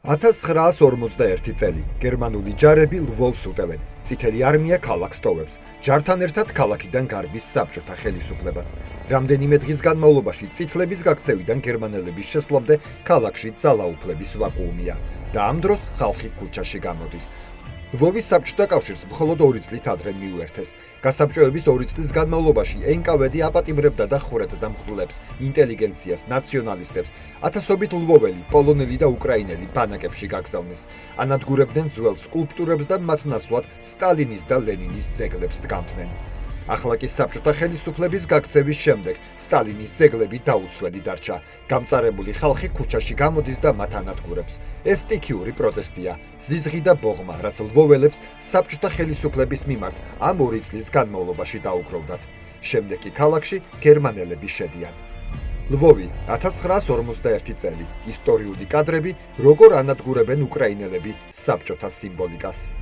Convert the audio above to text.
1941 წელი გერმანული ჯარები ლვოვს უტევენ. წითელი არმია ქალაქს ტოვებს. ჯართან ერთად ქალაქიდან გარბის საბჭოთა ხელისუფლებაც. რამდენიმე დღის განმავლობაში წითლების გაქცევიდან გერმანელების შესვლამდე ქალაქში ძალაუფლების ვაკუუმია და ამ დროს ხალხი ქუჩაში გამოდის. ლვოვის საბჭოთა კავშირს მხოლოდ 2 წლით ადრე მიუერთეს. გასაბჭოების 2 წლის განმავლობაში NKVD აპატიმრებდა და ხვრეტდა მღვდლებს, ინტელიგენციას, ნაციონალისტებს, ათასობით ლვოველი, პოლონელი და უკრაინელი ბანაკებში გაგზავნეს. ანადგურებდნენ ძველ სკულპტურებს და მათ ნაცვლად სტალინის და ლენინის ძეგლებს დგამდნენ. ახლა კი საბჭოთა ხელისუფლების გაქცევის შემდეგ სტალინის ძეგლები დაუცველი დარჩა. გამწარებული ხალხი ქუჩაში გამოდის და მათ ანადგურებს. ეს სტიქიური პროტესტია, ზიზღი და ბოღმა, რაც ლვოველებს საბჭოთა ხელისუფლების მიმართ ამ 2 წლის განმავლობაში დაუგროვდათ. შემდეგ კი ქალაქში გერმანელები შედიან. ლვოვი 1941 წელი. ისტორიული კადრები, როგორ ანადგურებენ უკრაინელები საბჭოთა სიმბოლიკას.